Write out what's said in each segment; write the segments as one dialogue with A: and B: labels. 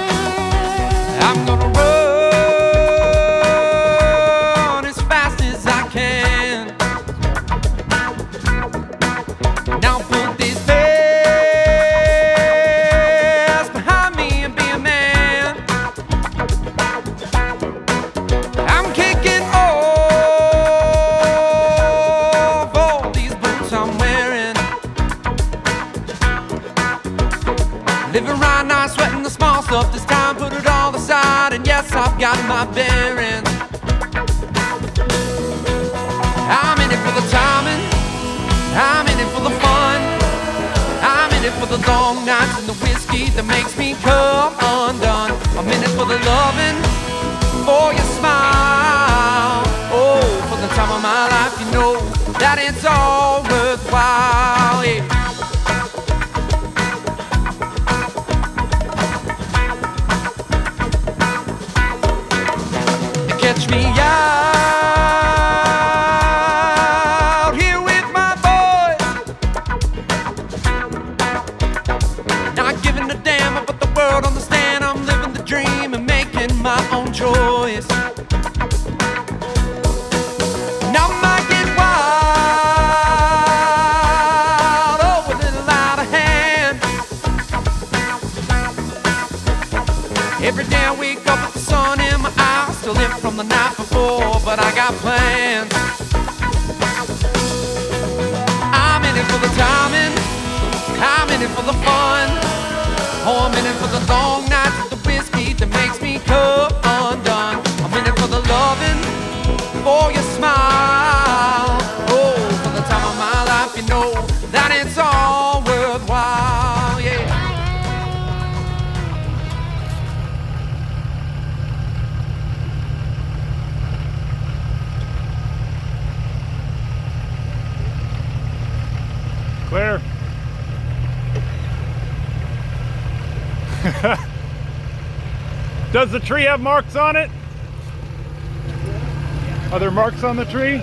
A: I'm gonna run as fast as I can. Now put these fears behind me and be a man. I'm kicking off all these boots I'm wearing. Living right now, sweating the small stuff. This time put it all aside, and yes, I've got my bearings. I'm in it for the timing, I'm in it for the fun, I'm in it for the long nights and the whiskey that makes me come undone. I'm in it for the loving, for your smile, oh, for the time of my life, you know that it's all worthwhile, yeah. Catch me out here with my boys, not giving a damn about the world, understand I'm living the dream and making my own choice. Now I might get wild, oh, a little out of hand. Every day I wake up with the sun in my eyes, still lit from the night before, but I got plans. I'm in it for the timing, I'm in it for the fun, oh, I'm in it for the long nights with the whiskey that makes me come undone. I'm in it for the loving, for your smile, oh, for the time of my life, you know that it's all worthwhile, yeah.
B: Clear. Does the tree have marks on it? Are there marks on the tree?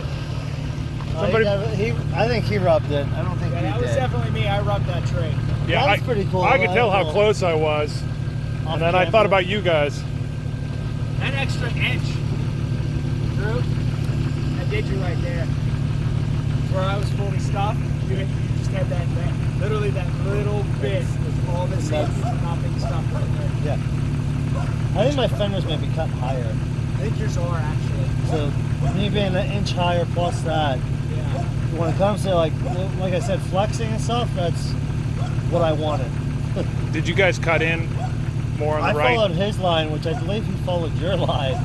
B: Somebody...
C: I think he rubbed it. I don't think he did.
D: That was definitely me. I rubbed that tree.
B: Yeah,
C: that was pretty cool.
B: I could tell how close I was. And then I thought about you guys.
D: That extra inch, Drew, that did you right there. Where I was fully stopped, you just had that, literally that little bit of all this stuff not being stopped right there.
C: Yeah. I think my fenders may be cut higher.
D: I think yours are actually.
C: So me being an inch higher plus that,
D: Yeah.
C: when it comes to like I said, flexing and stuff, that's what I wanted.
B: Did you guys cut in more on the right?
C: I followed his line, which I believe he followed your line.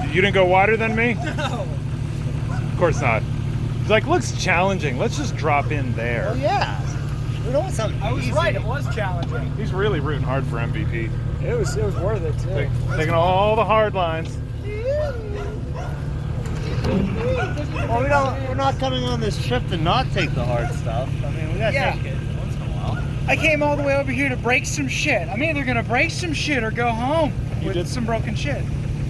B: You didn't go wider than me?
D: No.
B: Of course not. He's like, looks challenging. Let's just drop in there.
C: Well, yeah. We don't want something
D: I was
C: easy.
D: right. It was challenging.
B: He's really rooting hard for MVP.
D: It was worth it too.
B: Taking all the hard lines.
C: Well, we're not coming on this trip to not take the hard stuff. I mean, we gotta take it once in a while.
D: I came all the way over here to break some shit. I'm either gonna break some shit or go home with some broken shit.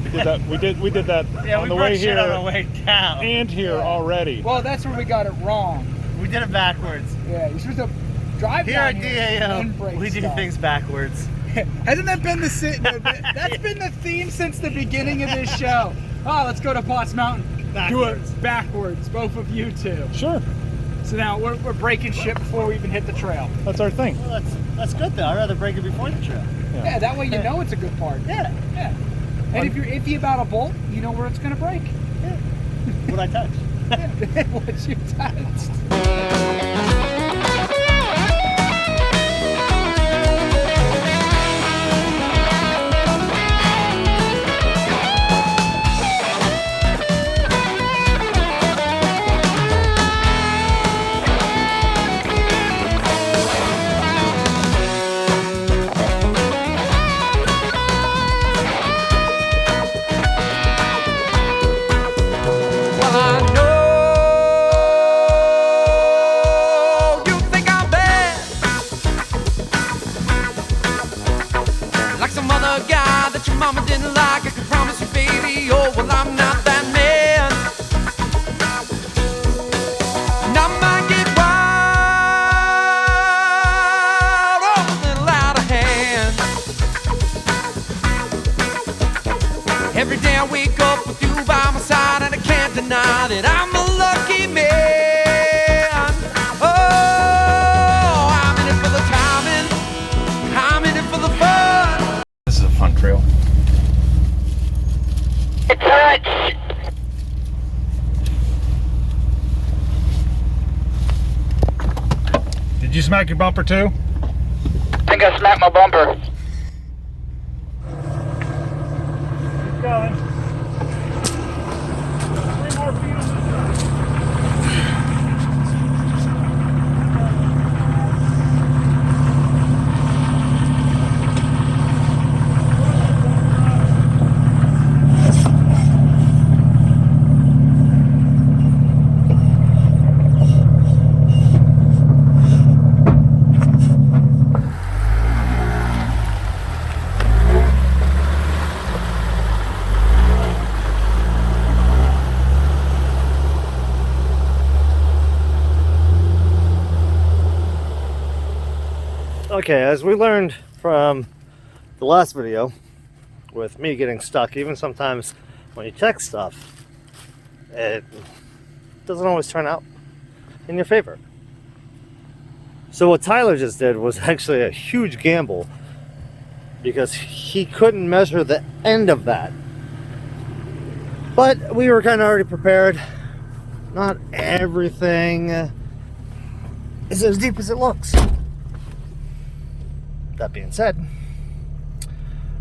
B: We did that. We did that
C: Yeah,
B: on
C: we
B: the
C: broke
B: way
C: shit
B: here
C: on the way down.
B: and here already.
D: Well, that's where we got it wrong.
C: We did it backwards.
D: Yeah, you're supposed to drive
C: Here
D: down
C: at
D: here and
C: DAO,
D: break
C: we do
D: stuff.
C: things backwards.
D: Hasn't that been that's been the theme since the beginning of this show? Oh, let's go to Potts Mountain.
C: Backwards.
D: Do it backwards, both of you two.
B: Sure,
D: So now we're breaking shit before we even hit the trail.
B: that's our thing.
C: Well, that's good though. I'd rather break it before the trail.
D: Yeah, that way you know it's a good part.
C: Yeah.
D: Yeah. And if you're iffy about a bolt, you know where it's gonna break.
C: Yeah. What I touch.
D: What you touched.
A: me like I can promise you, baby. Oh, well, I'm not that man. And I might get wild, oh, a little out of hand. Every day I wake up with you by my side, and I can't deny that I'm a lucky man. Oh, I'm in it for the timing, I'm in it for the fun.
B: This is a fun trail. Did you smack your bumper too?
E: I think I smacked my bumper.
B: Keep going. 3 more feet on this side.
C: Okay, as we learned from the last video with me getting stuck, even sometimes when you check stuff, it doesn't always turn out in your favor. So what Tyler just did was actually a huge gamble, because he couldn't measure the end of that. But we were kind of already prepared. Not everything is as deep as it looks. That being said,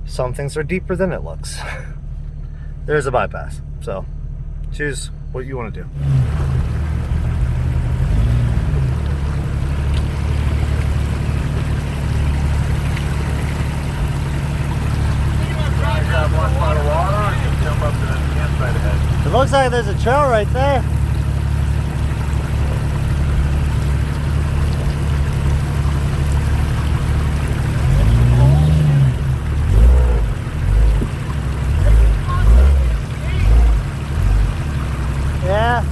C: some things are deeper than it looks. There's a bypass, so choose what you want to do. It looks like there's a trail right there. Yeah.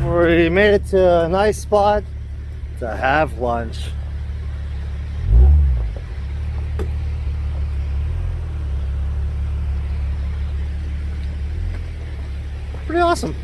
C: We made it to a nice spot to have lunch. Pretty awesome.